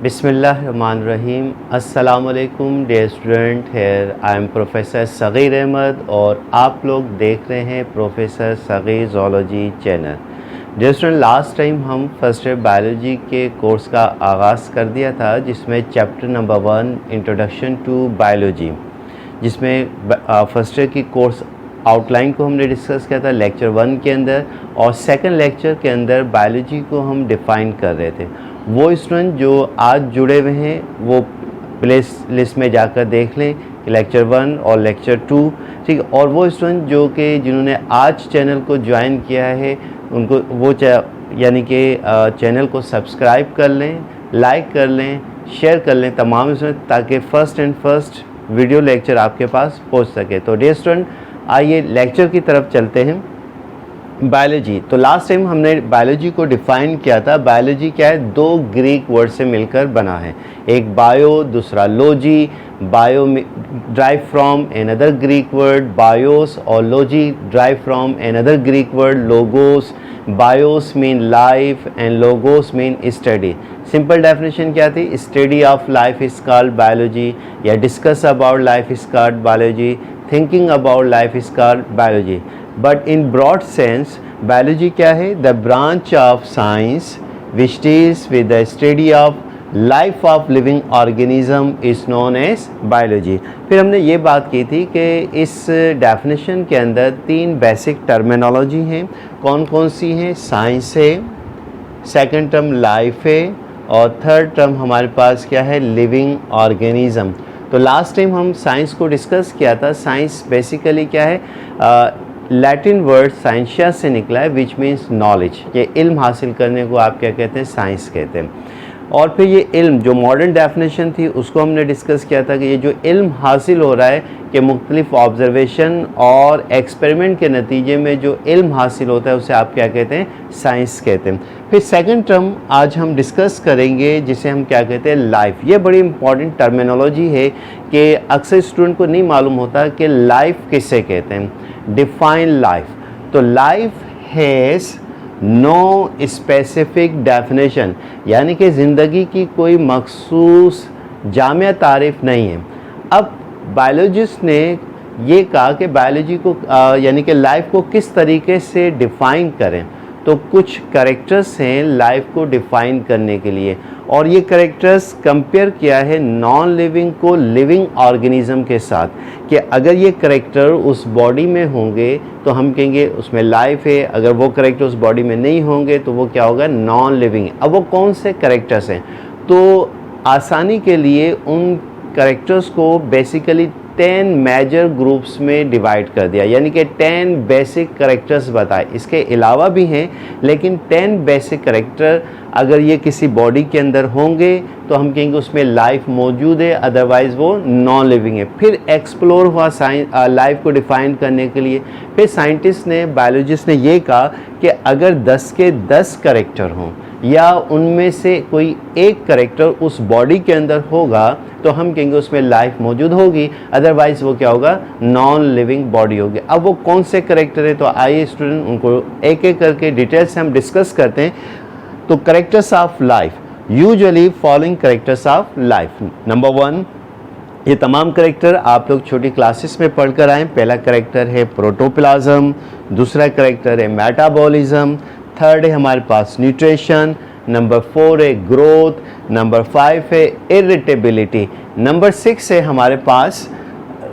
बिस्मिल्लाहिर्रहमानिर्रहीम। अस्सलामुअलैकुम dear student, here I am professor Sagheer Ahmad और आप लोग देख रहे हैं professor Sagheer zoology channel. Dear student, last time हम फर्स्ट ईयर बायोलॉजी के कोर्स का आगाज़ कर दिया था, जिसमें chapter number 1 introduction to biology, जिसमें फर्स्ट ईयर की कोर्स आउटलाइन को हमने डिस्कस किया था लेक्चर 1 के अंदर, और सेकंड लेक्चर के अंदर बायोलॉजी को हम डिफ़ाइन कर रहे थे। वो स्टूडेंट जो आज जुड़े हुए हैं वो प्ले लिस्ट में जाकर देख लें कि लेक्चर 1 और लेक्चर 2, ठीक है। और वो स्टूडेंट जो कि जिन्होंने आज चैनल को ज्वाइन किया है उनको वो यानी कि चैनल को सब्सक्राइब कर लें, लाइक कर लें, शेयर कर लें तमाम स्टूडेंट, ताकि फर्स्ट वीडियो लेक्चर आपके पास पहुंच सके। तो डियर स्टूडेंट, आइए लेक्चर की तरफ चलते हैं। बायोलॉजी, तो लास्ट टाइम हमने बायोलॉजी को डिफ़ाइन किया था। बायोलॉजी क्या है? 2 ग्रीक वर्ड से मिलकर बना है, एक बायो, दूसरा logy. Bio derive from another Greek word bios, और logy derive from another Greek word logos. Bios mean life and logos mean study. Simple definition क्या थी? Study of life is called biology, या discuss about life is called biology, thinking about life is called biology. But in broad sense biology क्या है? The branch of science which deals with the study of life of living organism is known as biology. फिर हमने ये बात की थी कि इस डेफिनेशन के अंदर 3 बेसिक टर्मिनोलॉजी हैं। कौन कौन सी हैं? साइंस है, सेकंड टर्म लाइफ है, और थर्ड टर्म हमारे पास क्या है? Living organism. तो लास्ट टाइम हम साइंस को डिस्कस किया था। साइंस बेसिकली क्या है? लैटिन वर्ड साइंसिया से निकला है, विच मीन्स नॉलेज। ये इल्म हासिल करने को आप क्या कहते हैं? साइंस कहते हैं। और फिर ये इल्म जो मॉडर्न डेफिनेशन थी उसको हमने डिस्कस किया था कि ये जो इल्म हासिल हो रहा है कि मुख्तलिफ ऑब्जर्वेशन और एक्सपेरिमेंट के नतीजे में जो इल्म हासिल होता है उसे आप क्या कहते हैं? साइंस कहते हैं। फिर सेकंड टर्म आज हम डिस्कस करेंगे जिसे हम क्या कहते हैं? लाइफ। ये बड़ी इंपॉर्टेंट टर्मिनोलॉजी है कि अक्सर स्टूडेंट को नहीं मालूम होता कि लाइफ किसे कहते हैं। Define life. तो life has no specific definition, यानी कि ज़िंदगी की कोई मखसूस जामिया तारीफ़ नहीं है। अब बायोलॉजिस्ट ने ये कहा कि बायोलॉजी को यानी कि लाइफ को किस तरीके से डिफ़ाइन करें, तो कुछ कैरेक्टर्स हैं लाइफ को डिफ़ाइन करने के लिए, और ये कैरेक्टर्स कंपेयर किया है नॉन लिविंग को लिविंग ऑर्गेनिज्म के साथ, कि अगर ये कैरेक्टर उस बॉडी में होंगे तो हम कहेंगे उसमें लाइफ है, अगर वो कैरेक्टर उस बॉडी में नहीं होंगे तो वो क्या होगा? Non living. अब वो कौन से कैरेक्टर्स हैं? तो आसानी के लिए उन कैरेक्टर्स को बेसिकली 10 मेजर ग्रुप्स में डिवाइड कर दिया, यानी कि 10 बेसिक कैरेक्टर्स बताए। इसके अलावा भी हैं, लेकिन 10 बेसिक कैरेक्टर अगर ये किसी बॉडी के अंदर होंगे तो हम कहेंगे उसमें लाइफ मौजूद है, अदरवाइज़ वो नॉन लिविंग है। फिर एक्सप्लोर हुआ लाइफ को डिफ़ाइन करने के लिए। फिर साइंटिस्ट ने, बायोलॉजिस्ट ने ये कहा कि अगर 10 के 10 कैरेक्टर हों या उनमें से कोई एक कैरेक्टर उस बॉडी के अंदर होगा तो हम कहेंगे उसमें लाइफ मौजूद होगी, अदरवाइज़ वो क्या होगा? नॉन लिविंग बॉडी होगी। अब वो कौन से कैरेक्टर है? तो आइए स्टूडेंट उनको एक एक करके डिटेल से हम डिस्कस करते हैं। तो characters of life, usually following characters of life. Number 1, ये तमाम कैरेक्टर आप लोग छोटी क्लासेस में पढ़कर आए। पहला कैरेक्टर है प्रोटोप्लाज्म, दूसरा कैरेक्टर है मेटाबॉलिज्म, थर्ड है हमारे पास न्यूट्रिशन, नंबर 4 है ग्रोथ, नंबर 5 है इरिटेबिलिटी, नंबर 6 है हमारे पास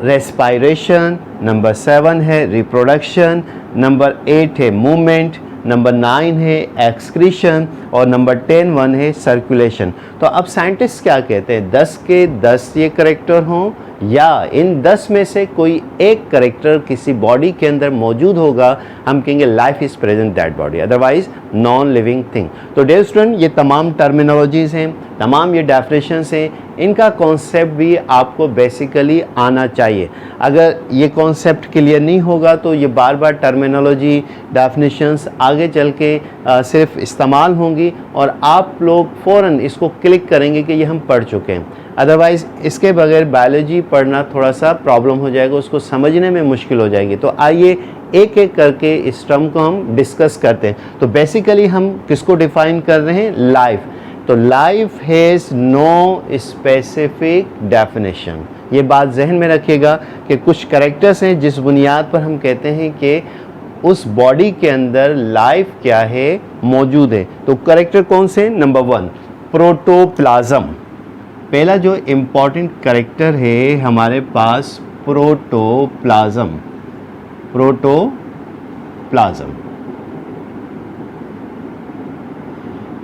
रेस्पायरेशन, नंबर 7 है रिप्रोडक्शन, नंबर 8 है मूवमेंट, नंबर 9 है एक्सक्रीशन, और नंबर 10 है सर्कुलेशन। तो अब साइंटिस्ट क्या कहते हैं? 10 के 10 ये कैरेक्टर हों या इन 10 में से कोई एक कैरेक्टर किसी बॉडी के अंदर मौजूद होगा, हम कहेंगे life is present that body, otherwise non living thing. तो डियर स्टूडेंट, ये तमाम टर्मिनोलॉजीज़ हैं, तमाम ये डेफिनेशंस हैं, इनका कॉन्सेप्ट भी आपको बेसिकली आना चाहिए। अगर ये कॉन्सेप्ट क्लियर नहीं होगा तो ये बार बार टर्मिनोलॉजी डेफिनेशंस आगे चल के सिर्फ इस्तेमाल होंगी और आप लोग फ़ौरन इसको क्लिक करेंगे कि ये हम पढ़ चुके हैं। अदरवाइज़ इसके बगैर बायोलॉजी पढ़ना थोड़ा सा प्रॉब्लम हो जाएगा, उसको समझने में मुश्किल हो जाएगी। तो आइए एक एक करके इस टर्म को हम डिस्कस करते हैं। तो बेसिकली हम किसको डिफाइन कर रहे हैं? लाइफ। तो life has no specific definition. ये बात जहन में रखिएगा कि कुछ कैरेक्टर्स हैं जिस बुनियाद पर हम कहते हैं कि उस बॉडी के अंदर लाइफ क्या है, मौजूद है। तो कैरेक्टर कौन से? Number 1 protoplasm. पहला जो इम्पॉर्टेंट कैरेक्टर है हमारे पास protoplasm. Protoplasm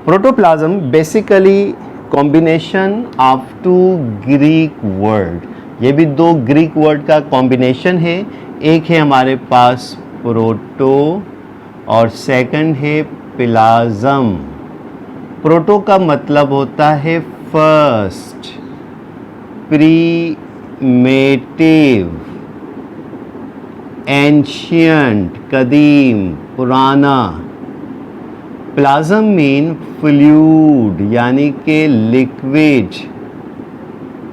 protoplasm basically combination of 2 Greek word. ये भी 2 ग्रीक वर्ड का कॉम्बिनेशन है। एक है हमारे पास प्रोटो और सेकंड है प्लाज्म। प्रोटो का मतलब होता है फर्स्ट, प्रीमेटिव, एंशियंट, कदीम, पुराना। प्लाज्म मीन फ्लूइड, यानी कि लिक्विड,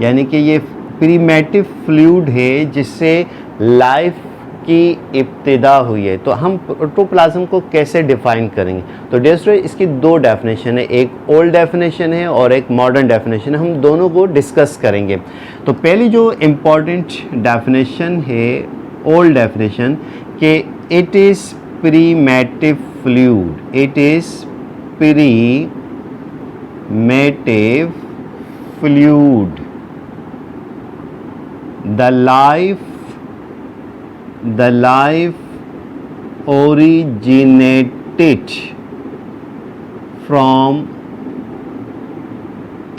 यानी कि ये प्रीमेटिव फ्लूइड है जिससे लाइफ की इब्तिदा हुई है। तो हम प्रोटोप्लाज्म को कैसे डिफाइन करेंगे? तो डियर स्टूडेंट, इसकी 2 डेफिनेशन है, एक ओल्ड डेफिनेशन है और एक मॉडर्न डेफिनेशन है। हम दोनों को डिस्कस करेंगे। तो पहली जो इम्पॉर्टेंट डेफिनेशन है, ओल्ड डेफिनेशन, कि it is primitive fluid. It is primitive fluid. The life originated from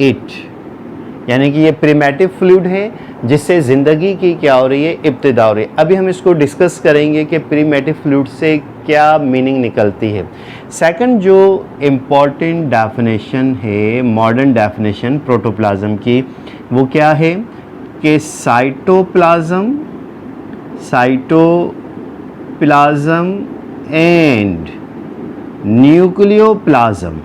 it, यानी कि ये प्रीमेटिव फ्लूइड है जिससे ज़िंदगी की क्या हो रही है? इब्तिदा हो रही है। अभी हम इसको डिस्कस करेंगे कि प्रीमेटिव फ्लूइड से क्या मीनिंग निकलती है। सेकंड जो इम्पॉर्टेंट डेफिनेशन है, मॉडर्न डेफिनेशन प्रोटोप्लाज्म की, वो क्या है? कि cytoplasm and nucleoplasm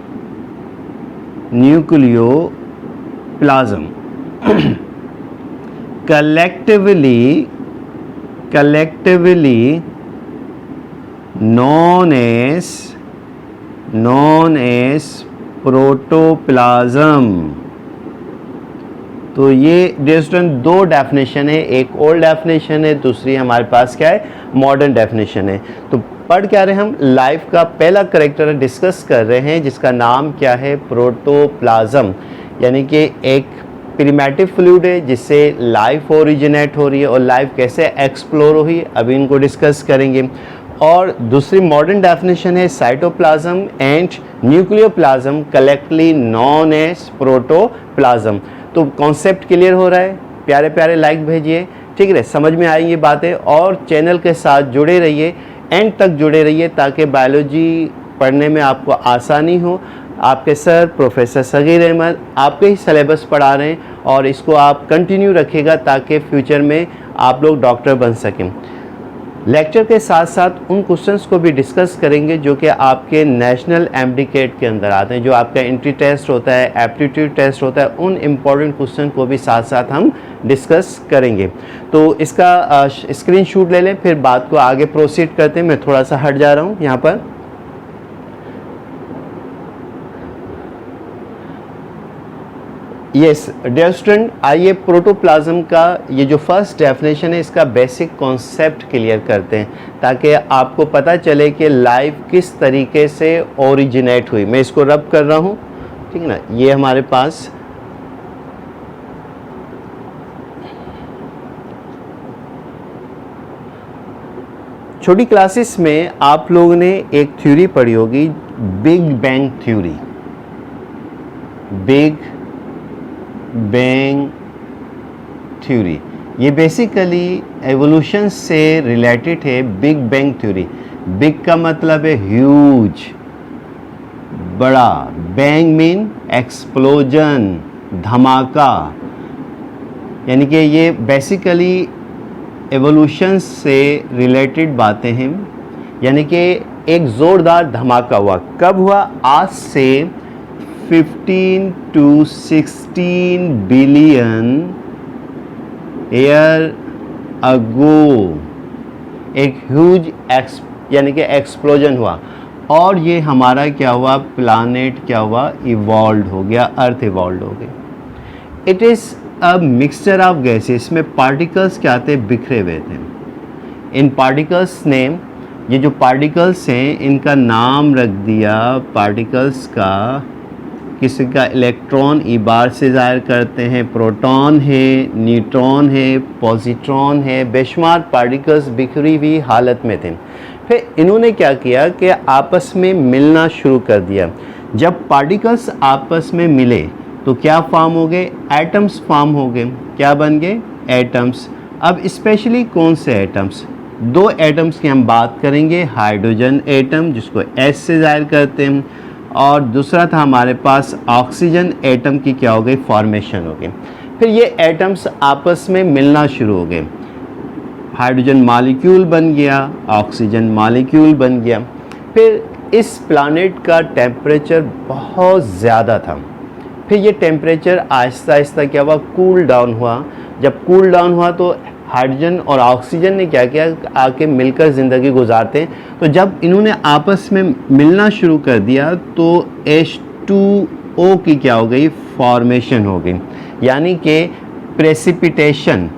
collectively known as protoplasm. तो ये डियर स्टूडेंट 2 डेफिनेशन है, एक ओल्ड डेफिनेशन है, दूसरी हमारे पास क्या है? मॉडर्न डेफिनेशन है। तो पढ़ क्या रहे हम? लाइफ का पहला कैरेक्टर डिस्कस कर रहे हैं जिसका नाम क्या है? प्रोटोप्लाज्म, यानी कि एक प्रीमेटिव फ्लूइड है जिससे लाइफ ओरिजिनेट हो रही है और लाइफ कैसे एक्सप्लोर हुई, अभी इनको डिस्कस करेंगे। और दूसरी मॉडर्न डेफिनेशन है cytoplasm and nucleoplasm collectively known as protoplasm. तो कॉन्सेप्ट क्लियर हो रहा है? प्यारे प्यारे लाइक भेजिए, ठीक है, समझ में आएंगी बातें। और चैनल के साथ जुड़े रहिए, एंड तक जुड़े रहिए ताकि बायोलॉजी पढ़ने में आपको आसानी हो। आपके सर प्रोफेसर सगीर अहमद आपके ही सिलेबस पढ़ा रहे हैं और इसको आप कंटिन्यू रखिएगा ताकि फ्यूचर में आप लोग डॉक्टर बन सकें। लेक्चर के साथ साथ उन क्वेश्चंस को भी डिस्कस करेंगे जो कि आपके नेशनल एमडीकेट के अंदर आते हैं, जो आपका एंट्री टेस्ट होता है, एप्टीट्यूड टेस्ट होता है, उन इम्पॉर्टेंट क्वेश्चन को भी साथ साथ हम डिस्कस करेंगे। तो इसका स्क्रीनशॉट ले लें, फिर बात को आगे प्रोसीड करते हैं। मैं थोड़ा सा हट जा रहा हूँ यहाँ पर। यस डियर स्टूडेंट, आइए प्रोटोप्लाज्म का ये जो फर्स्ट डेफिनेशन है इसका बेसिक कॉन्सेप्ट क्लियर करते हैं ताकि आपको पता चले कि लाइफ किस तरीके से ओरिजिनेट हुई। मैं इसको रब कर रहा हूँ, ठीक है ना। ये हमारे पास छोटी क्लासेस में आप लोगों ने एक थ्योरी पढ़ी होगी, big bang theory. Big bang theory ये बेसिकली एवोल्यूशन से रिलेटेड है। बिग बैंग थ्योरी, बिग का मतलब है ह्यूज, बड़ा, बैंग मीन एक्सप्लोजन, धमाका, यानी कि ये बेसिकली एवोल्यूशन से रिलेटेड बातें हैं। यानी कि एक ज़ोरदार धमाका हुआ। कब हुआ? आज से 15 to 16 बिलियन ईयर अगो एक ह्यूज यानी कि एक्सप्लोजन हुआ और ये हमारा क्या हुआ, प्लानेट क्या हुआ, इवॉल्व हो गया, अर्थ इवॉल्व हो गई। It is a mixture of gases में पार्टिकल्स क्या थे, बिखरे हुए थे। इन पार्टिकल्स ने, ये जो पार्टिकल्स हैं इनका नाम रख दिया, पार्टिकल्स का, किसी का इलेक्ट्रॉन ई बार से ज़ाहिर करते हैं, प्रोटॉन है, न्यूट्रॉन है, पॉजिट्रॉन है, बेशुमार पार्टिकल्स बिखरी हुई हालत में थे। फिर इन्होंने क्या किया कि आपस में मिलना शुरू कर दिया। जब पार्टिकल्स आपस में मिले तो क्या फॉर्म हो गए, एटम्स फॉर्म हो गए। क्या बन गए, एटम्स। अब स्पेशली कौन से एटम्स, दो एटम्स की हम बात करेंगे, हाइड्रोजन एटम जिसको एस से ज़ाहिर करते हैं, और दूसरा था हमारे पास ऑक्सीजन एटम की क्या हो गई, फॉर्मेशन हो गई। फिर ये एटम्स आपस में मिलना शुरू हो गए, हाइड्रोजन मॉलिक्यूल बन गया, ऑक्सीजन मॉलिक्यूल बन गया। फिर इस प्लानेट का टेम्परेचर बहुत ज़्यादा था। फिर ये टेम्परेचर आहिस्ता आहिस्ता क्या हुआ, कूल डाउन हुआ। जब कूल डाउन हुआ तो हाइड्रोजन और ऑक्सीजन ने क्या किया, आके मिलकर ज़िंदगी गुजारते हैं। तो जब इन्होंने आपस में मिलना शुरू कर दिया तो H2O की क्या हो गई, फॉर्मेशन हो गई, यानी कि प्रेसिपिटेशन।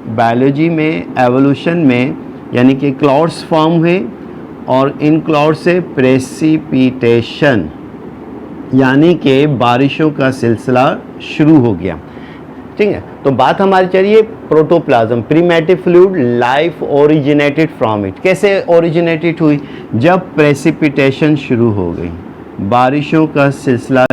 बायोलॉजी में, एवोल्यूशन में, यानी कि क्लाउड्स फॉर्म हुए और इन क्लाउड से प्रेसिपिटेशन यानी कि बारिशों का सिलसिला शुरू हो गया। ठीक है, तो बात हमारी चलिए protoplasm, primitive fluid, life originated from it. कैसे ओरिजिनेटेड हुई, जब प्रेसिपिटेशन शुरू हो गई, बारिशों का सिलसिला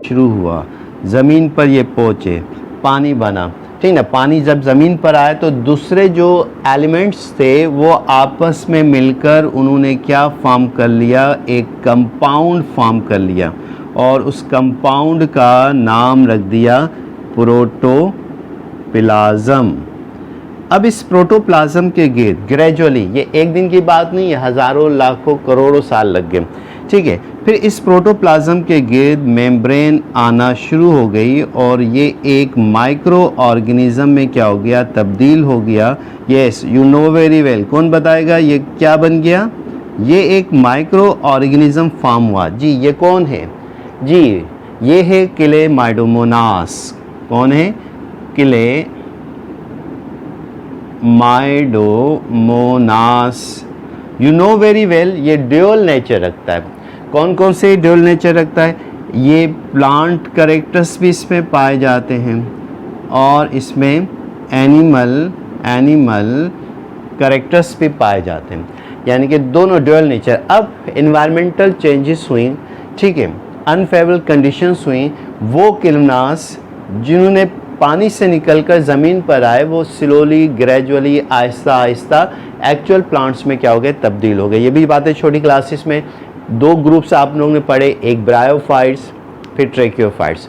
शुरू हुआ, ज़मीन पर ये पहुँचे, पानी बना। ठीक ना, पानी जब ज़मीन पर आया तो दूसरे जो एलिमेंट्स थे वो आपस में मिलकर उन्होंने क्या फॉर्म कर लिया, एक कंपाउंड फॉर्म कर लिया और उस कंपाउंड का नाम रख दिया प्रोटोप्लाज्म। अब इस प्रोटोप्लाज्म के गिर्द ग्रेजुअली, ये एक दिन की बात नहीं है, हज़ारों लाखों करोड़ों साल लग गए। ठीक है, फिर इस प्रोटोप्लाज्म के गिर्द मेम्ब्रेन आना शुरू हो गई और ये एक माइक्रो ऑर्गेनिज्म में क्या हो गया, तब्दील हो गया। Yes, you know very well, कौन बताएगा ये क्या बन गया, ये एक माइक्रो ऑर्गेनिज्म फॉर्म हुआ। जी ये कौन है, जी ये है क्लेमाइडोमोनास। कौन है, Chlamydomonas. You know very well, ये ड्यूअल नेचर रखता है। कौन कौन से ड्यूअल नेचर रखता है, ये प्लांट कैरेक्टर्स भी इसमें पाए जाते हैं और इसमें एनिमल कैरेक्टर्स भी पाए जाते हैं, यानी कि दोनों ड्यूअल नेचर। अब इन्वायरमेंटल चेंजेस हुई, ठीक है, अनफेवरेबल कंडीशंस हुई, वो क्लेमाइडोमोनास जिन्होंने पानी से निकलकर ज़मीन पर आए वो slowly gradually Aahista Aahista actual plants में क्या हो गए, तब्दील हो गए। ये भी बातें छोटी क्लासेस में दो ग्रुप्स आप लोगों ने पढ़े, एक ब्रायोफाइट्स फिर ट्रैकियोफाइट्स।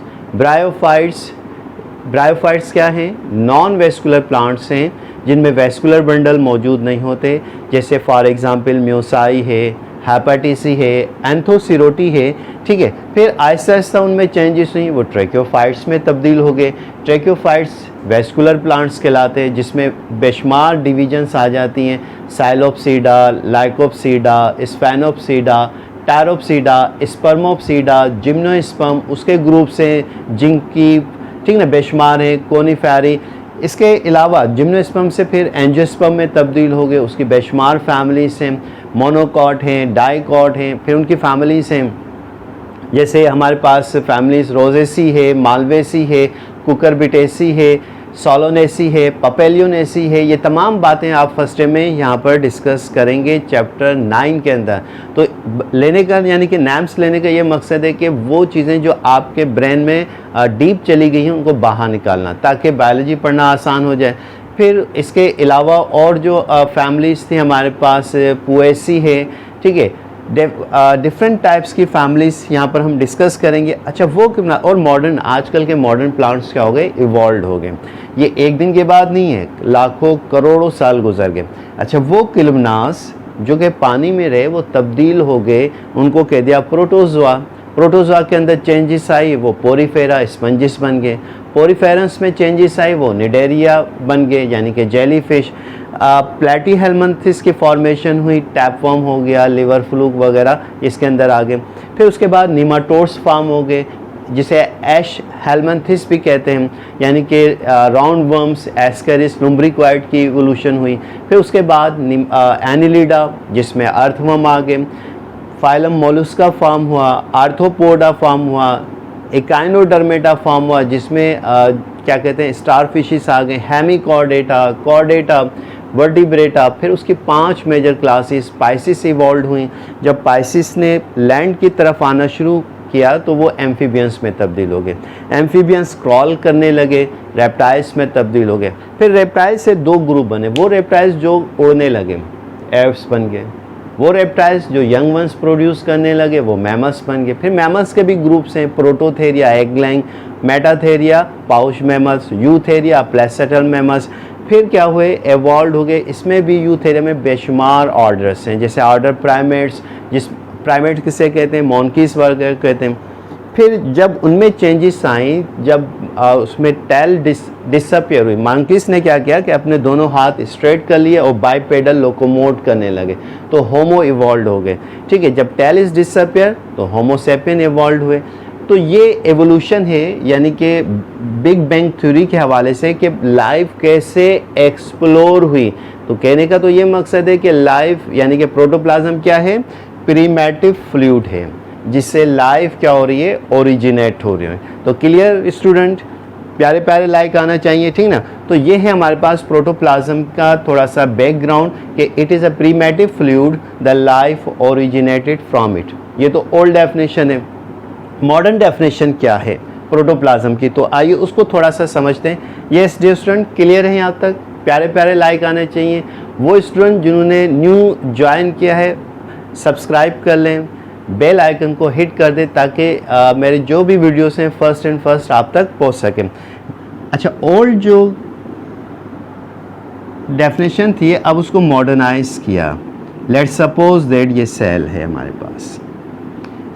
ब्रायोफाइट्स क्या हैं, नॉन वेस्कुलर प्लांट्स हैं जिनमें वेस्कुलर बंडल मौजूद नहीं होते, जैसे फॉर एग्जांपल म्यूसाई है, हेपेटिसी है, एंथोसिरोटी है। ठीक है, फिर आहिस्ता आहिस्ता उनमें चेंजेस हुई, वो ट्रैकियोफाइट्स में तब्दील हो गए। ट्रैकियोफाइट्स वेस्कुलर प्लांट्स कहलाते हैं जिसमें बेशुमार डिवीजन्स आ जाती हैं, साइलोप्सीडा, लाइकोप्सीडा, स्फेनोप्सीडा, टैरोप्सीडा, स्पर्मोप्सीडा, जिम्नोस्पर्म उसके ग्रुप से, जिनकी ठीक ना बेशुमार है, कोनिफेरी। इसके अलावा जिम्नोस्पर्म से फिर एंजियोस्पर्म में तब्दील हो गए, उसकी बेशुमार फैमिलीज हैं, मोनोकॉट हैं, डाइकॉट हैं, फिर उनकी फैमिलीज हैं, जैसे हमारे पास फैमिलीज रोजेसी है, मालवेसी है, कुकरबिटेसी है, सोलोनेसी है, पपेलियोनेसी है। ये तमाम बातें आप फर्स्ट डे में यहाँ पर डिस्कस करेंगे चैप्टर 9 के अंदर। तो लेने का यानी कि नाम्स लेने का ये मकसद है कि वो चीज़ें जो आपके ब्रेन में डीप चली गई हैं उनको बाहर निकालना, ताकि बायोलॉजी पढ़ना आसान हो जाए। फिर इसके अलावा और जो फैमिलीज़ थी हमारे पास, पुएसी है, ठीक है, डिफरेंट टाइप्स की फैमिलीज़ यहाँ पर हम डिस्कस करेंगे। अच्छा वो कितना, और मॉडर्न आजकल के मॉडर्न प्लांट्स क्या हो गए, इवॉल्व हो गए। ये एक दिन के बाद नहीं है, लाखों करोड़ों साल गुजर गए। अच्छा वो क्लेमाइडोमोनास जो कि पानी में रहे वो तब्दील हो गए, उनको कह दिया प्रोटोजोआ। प्रोटोजोआ के अंदर चेंजेस आई, वो पोरीफेरा, स्पंजिस बन गए। पोरीफेरंस में चेंजेस आई, वो निडेरिया बन गए यानी कि जेली फिश। प्लेटीहेल्मिन्थिस की फॉर्मेशन हुई, टैपवर्म हो गया, लिवर फ्लूक वगैरह इसके अंदर आ गए। फिर उसके बाद निमाटोड्स फॉर्म हो गए जिसे एश हेल्मिन्थिस भी कहते हैं, यानी कि राउंड वर्म्स, एस्केरिस, लुम्ब्रिक्वाइड की इवोल्यूशन हुई। फिर उसके बाद एनिलिडा जिसमें अर्थवर्म आ गए, फाइलम मोलस्का फॉर्म हुआ, आर्थ्रोपोडा फॉर्म हुआ, एकाइनोडर्मेटा फॉर्म हुआ जिसमें क्या कहते हैं स्टार फिशिस आ गए, हेमिकॉर्डेटा, कॉर्डेटा, वर्टिब्रेटा। फिर उसकी 5 मेजर क्लासेस पाइसिस इवॉल्व हुई। जब पाइसिस ने लैंड की तरफ आना शुरू किया तो वो एम्फीबियंस में तब्दील हो गए, एम्फीबियंस क्रॉल करने लगे, रेप्टाइल्स में तब्दील हो गए। फिर रेप्टाइल्स से 2 ग्रुप बने, वो रेप्टाइल्स जो उड़ने लगे एव्स बन गए, वो रेप्टाइल्स जो यंग वंस प्रोड्यूस करने लगे वो मैमल्स बन गए। फिर मैमल्स के भी ग्रुप्स हैं, Prototheria, egg laying, Metatheria, pouch mammals, Eutheria, placental mammals. फिर क्या हुए, एवॉल्व हो गए। इसमें भी यूथेरिया में बेशुमार ऑर्डर्स हैं, जैसे ऑर्डर प्राइमेट्स, जिस प्राइमेट किसे कहते हैं, मोंकीज वगैरह कहते हैं। फिर जब उनमें चेंजेस आई, जब उसमें टेल डिसअपियर हुई, मंकीज ने क्या किया कि अपने दोनों हाथ स्ट्रेट कर लिए और बाइपेडल लोकोमोट करने लगे, तो होमो इवॉल्व हो गए। ठीक है, जब टेल इज डिसअपियर तो होमोसेपियन इवॉल्व हुए। तो ये एवोल्यूशन है, यानी कि बिग बैंग थ्योरी के हवाले से कि लाइफ कैसे एक्सप्लोर हुई। तो कहने का तो ये मकसद है कि लाइफ यानी कि प्रोटोप्लाज्म क्या है, प्रीमेटिव फ्लूइड है जिससे लाइफ क्या हो रही है, ओरिजिनेट हो रही है। तो क्लियर स्टूडेंट, प्यारे प्यारे लाइक आना चाहिए, ठीक ना। तो ये है हमारे पास प्रोटोप्लाज्म का थोड़ा सा बैकग्राउंड कि it is a primitive fluid, the life originated from it. ये तो ओल्ड डेफिनेशन है। मॉडर्न डेफिनेशन क्या है प्रोटोप्लाज्म की, तो आइए उसको थोड़ा सा समझते हैं। ये स्टूडेंट क्लियर है यहाँ तक, प्यारे प्यारे लाइक आने चाहिए। वो स्टूडेंट जिन्होंने न्यू ज्वाइन किया है सब्सक्राइब कर लें, बेल आइकन को हिट कर दें ताकि मेरे जो भी वीडियोस हैं फर्स्ट एंड फर्स्ट आप तक पहुंच सकें। अच्छा, ओल्ड जो डेफिनेशन थी अब उसको मॉडर्नाइज किया। लेट्स सपोज दैट ये सेल है हमारे पास।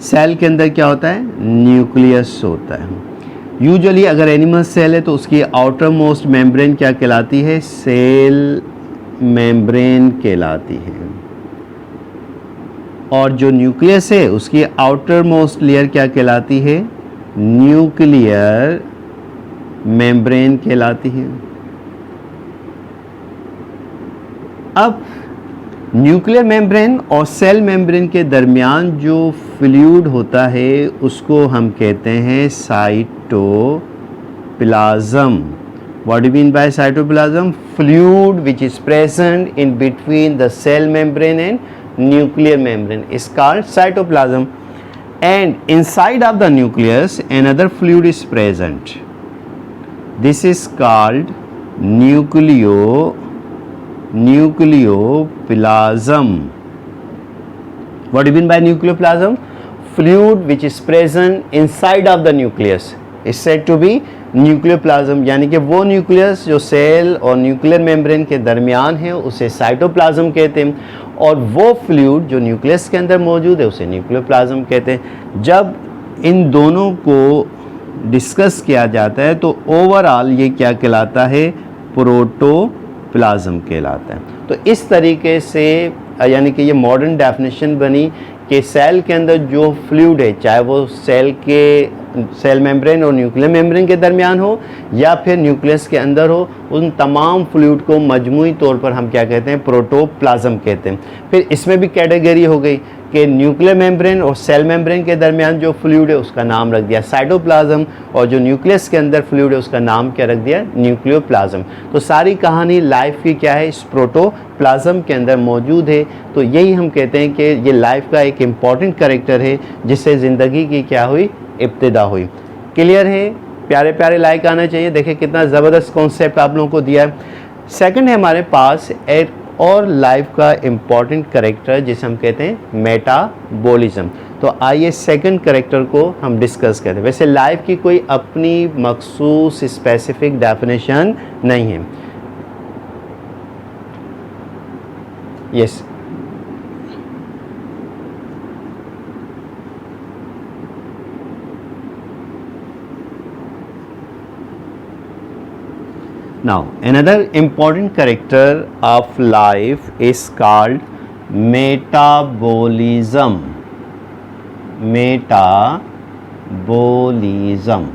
सेल के अंदर क्या होता है, न्यूक्लियस होता है। यूजुअली अगर एनिमल सेल है तो उसकी आउटर मोस्ट मेम्ब्रेन क्या कहलाती है, सेल मेम्ब्रेन कहलाती है। और जो न्यूक्लियस है उसकी आउटर मोस्ट लेयर क्या कहलाती है, न्यूक्लियर मेम्ब्रेन कहलाती है। अब न्यूक्लियर मेम्ब्रेन और सेल मेम्ब्रेन के दरमियान जो फ्लूइड होता है उसको हम कहते हैं cytoplasm. What do you mean by cytoplasm? Fluid which is present in between the cell membrane and nuclear membrane is called cytoplasm. And inside of the nucleus another fluid is present. This is called nucleoplasm. What do you mean by nucleoplasm? Fluid which is present inside of the nucleus is said to be nucleoplasm, यानी कि वो nucleus जो cell और nuclear membrane के दरमियान है उसे cytoplasm कहते हैं, और वो फ्लूइड जो न्यूक्लियस के अंदर मौजूद है उसे न्यूक्लियोप्लाज्म कहते हैं। जब इन दोनों को डिस्कस किया जाता है तो ओवरऑल ये क्या कहलाता है, प्रोटोप्लाज्म कहलाता है। तो इस तरीके से यानी कि ये मॉडर्न डेफिनेशन बनी कि सेल के अंदर जो फ्लूइड है, चाहे वो सेल मेम्ब्रेन और न्यूक्लियर मेम्ब्रेन के दरमियान हो या फिर न्यूक्लियस के अंदर हो, उन तमाम फ्लूइड को मजमूई तौर पर हम क्या कहते हैं, प्रोटोप्लाज्म कहते हैं। फिर इसमें भी कैटेगरी हो गई कि न्यूक्लियर मेम्ब्रेन और सेल मेम्ब्रेन के दरमियान जो फ्लूइड है उसका नाम रख दिया साइटोप्लाज्म, और जो न्यूक्लियस के अंदर फ्लूइड है उसका नाम क्या रख दिया, न्यूक्लियोप्लाज्म। तो सारी कहानी लाइफ की क्या है, इस प्रोटोप्लाज्म के अंदर मौजूद है। तो यही हम कहते हैं कि ये लाइफ का एक इम्पॉर्टेंट कैरेक्टर है जिससे ज़िंदगी की क्या हुई, इब्तिदा हुई। क्लियर है, प्यारे प्यारे लाइक आना चाहिए। देखिए कितना ज़बरदस्त कॉन्सेप्ट आप लोगों को दिया है। सेकंड है हमारे पास एक और लाइफ का इम्पॉर्टेंट कैरेक्टर जिसे हम कहते हैं मेटाबॉलिज्म। तो आइए सेकंड कैरेक्टर को हम डिस्कस करें। वैसे लाइफ की कोई अपनी मखसूस स्पेसिफिक डेफिनेशन नहीं है। Yes, Now, another important character of life is called metabolism. Metabolism.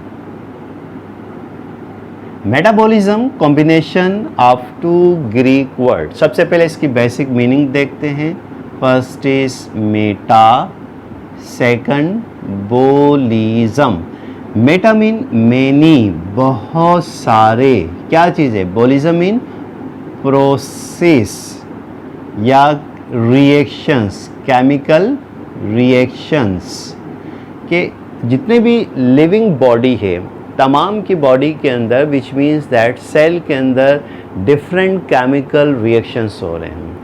Metabolism combination of two Greek words. सबसे पहले इसकी बेसिक मीनिंग देखते हैं. First is meta, second bolism. Meta mean many, बहुत सारे. क्या चीज़ है? बोलिज्म मीन प्रोसेस या रिएक्शंस, केमिकल रिएक्शंस के जितने भी लिविंग बॉडी है, तमाम की बॉडी के अंदर, विच मीन्स दैट सेल के अंदर डिफरेंट केमिकल रिएक्शंस हो रहे हैं.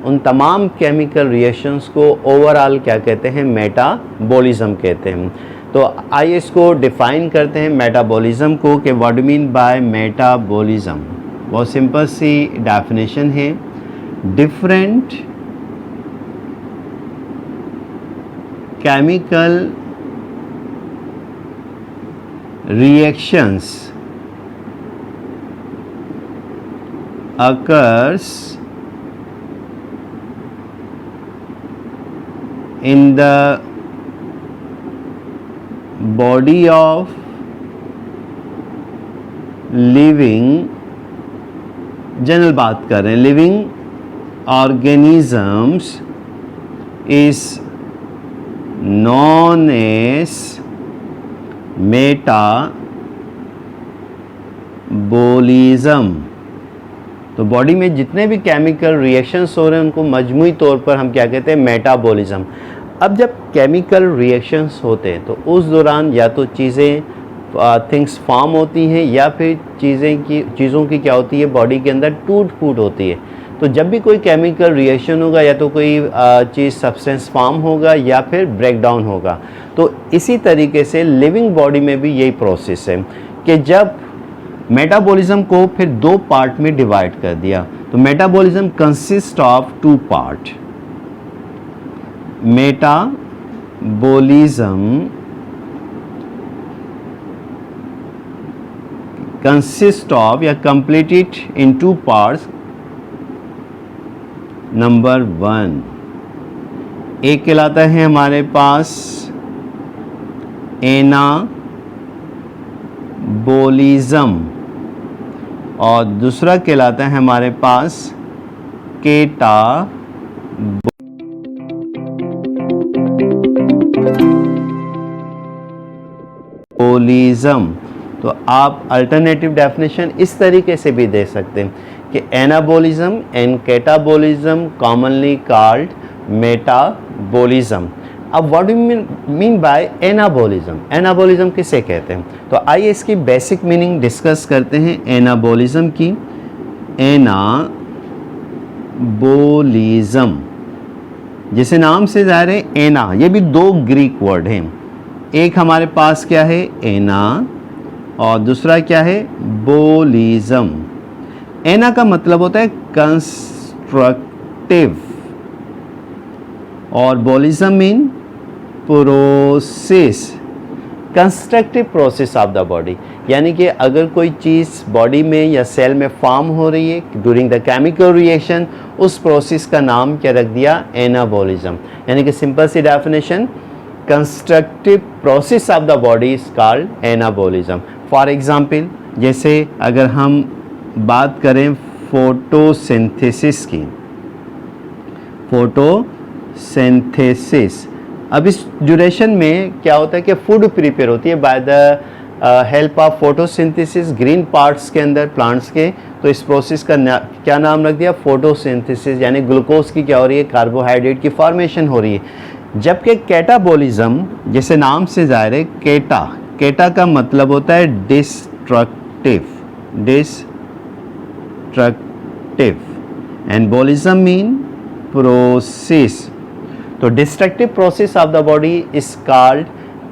उन तमाम केमिकल रिएक्शंस को ओवरऑल क्या कहते हैं? मेटाबॉलिज्म कहते हैं. तो आइए इसको डिफाइन करते हैं मेटाबॉलिज्म को कि what do mean bye metabolism. बहुत सिंपल सी डेफिनेशन है. Different chemical reactions occurs in the body of living, general बात कर रहे हैं, living organisms is known as metabolism. तो बॉडी में जितने भी केमिकल रिएक्शंस हो रहे हैं उनको मजमूई तौर पर हम क्या कहते हैं? मेटाबॉलिज्म. अब जब केमिकल रिएक्शंस होते हैं तो उस दौरान या तो चीज़ें थिंग्स फॉर्म होती हैं या फिर चीज़ों की क्या होती है? बॉडी के अंदर टूट फूट होती है. तो जब भी कोई केमिकल रिएक्शन होगा या तो कोई चीज़ सब्सटेंस फॉर्म होगा या फिर ब्रेक डाउन होगा. तो इसी तरीके से लिविंग बॉडी में भी यही प्रोसेस है कि जब मेटाबॉलिज्म को फिर दो पार्ट में डिवाइड कर दिया. तो metabolism consist of two part. Metabolism consist of या completed in two parts. Number 1 एक कहलाता है हमारे पास एनाबॉलिज्म और दूसरा कहलाता है हमारे पास कैटाबॉलिज्म. तो आप अल्टरनेटिव डेफिनेशन इस तरीके से भी दे सकते हैं कि anabolism and catabolism commonly called metabolism. अब what do mean by anabolism? Anabolism किसे कहते हैं? तो आइए इसकी बेसिक मीनिंग डिस्कस करते हैं एनाबॉलिज्म की. एनाबॉलिज्म जैसे नाम से ज़ाहिर है, एना, ये भी दो ग्रीक वर्ड हैं. एक हमारे पास क्या है? एना, और दूसरा क्या है? बोलिज्म. एना का मतलब होता है कंस्ट्रक्टिव और bolism mean process, constructive process of the body. यानी कि अगर कोई चीज़ बॉडी में या सेल में फॉर्म हो रही है ड्यूरिंग द केमिकल रिएक्शन, उस प्रोसेस का नाम क्या रख दिया? एनाबॉलिज्म. यानी कि सिंपल सी definition, constructive process of the body is called anabolism. For example, जैसे अगर हम बात करें फोटोसिंथेसिस की, फोटोसिंथेसिस, अब इस ड्यूरेशन में क्या होता है कि फूड प्रिपेयर होती है by the help of photosynthesis green parts के अंदर प्लांट्स के. तो इस प्रोसेस का क्या नाम रख दिया? फोटोसिंथेसिस. यानी ग्लूकोज की क्या हो रही है? कार्बोहाइड्रेट की फॉर्मेशन हो रही है. जबकि कैटाबॉलिज्म जैसे नाम से ज़ाहिर है, केटा का मतलब होता है डिस्ट्रक्टिव एंड बॉलिज्म मीन प्रोसेस. तो destructive process of the body is called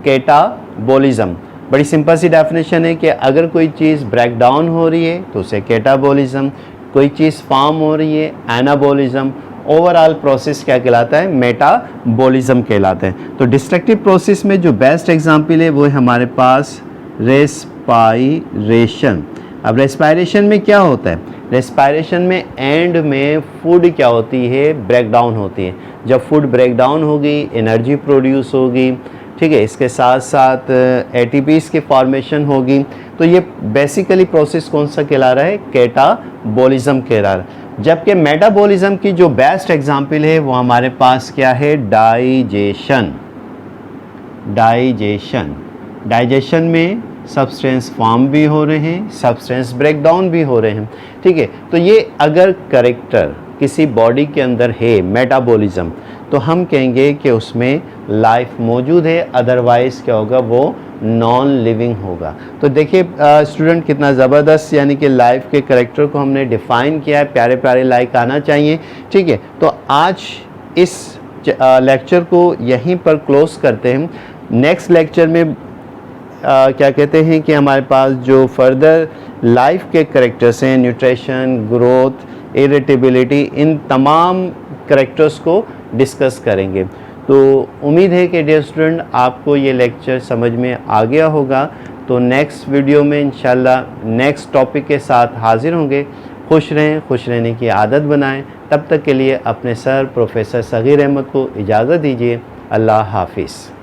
catabolism. बड़ी सिंपल सी डेफिनेशन है कि अगर कोई चीज़ ब्रेक डाउन हो रही है तो उसे कैटाबॉलिज्म, कोई चीज़ फॉर्म हो रही है एनाबॉलिज्म. ओवरऑल प्रोसेस क्या कहलाता है? मेटाबॉलिज्म कहलाता है. तो डिस्ट्रक्टिव प्रोसेस में जो बेस्ट एग्जांपल है वो है हमारे पास रेस्पायरेशन. अब रेस्पायरेशन में क्या होता है, रेस्पायरेशन में एंड में फूड क्या होती है, ब्रेक डाउन होती है। जब फूड ब्रेक डाउन होगी एनर्जी प्रोड्यूस होगी, ठीक है, इसके साथ साथ एटीपीज़ की फॉर्मेशन होगी। तो ये बेसिकली प्रोसेस कौन सा कहला रहा है, कैटाबॉलिज्म कहला रहा है। जबकि मेटाबॉलिज्म की जो बेस्ट एग्जांपल है वो हमारे पास क्या है, डाइजेशन। डाइजेशन में सब्सटेंस फॉर्म भी हो रहे हैं, सब्सटेंस ब्रेक डाउन भी हो रहे हैं, ठीक है। तो ये अगर कैरेक्टर किसी बॉडी के अंदर है मेटाबॉलिज्म, तो हम कहेंगे कि उसमें लाइफ मौजूद है, अदरवाइज़ क्या होगा, वो नॉन लिविंग होगा। तो देखिए स्टूडेंट कितना ज़बरदस्त यानी कि लाइफ के कैरेक्टर को हमने डिफ़ाइन किया है, प्यारे प्यारे लाइक आना चाहिए, ठीक है। तो आज इस लेक्चर को यहीं पर क्लोज़ करते हैं। नेक्स्ट लेक्चर में क्या कहते हैं कि हमारे पास जो फर्दर लाइफ के कैरेक्टर्स हैं, न्यूट्रिशन, ग्रोथ, इरिटेबिलिटी, इन तमाम कैरेक्टर्स को डिस्कस करेंगे। तो उम्मीद है कि डियर स्टूडेंट आपको ये लेक्चर समझ में आ गया होगा। तो नेक्स्ट वीडियो में इंशाल्लाह नेक्स्ट टॉपिक के साथ हाजिर होंगे। खुश रहें, खुश रहने की आदत बनाएं। तब तक के लिए अपने सर प्रोफेसर सगीर अहमद को इजाज़त दीजिए। अल्लाह हाफिज़।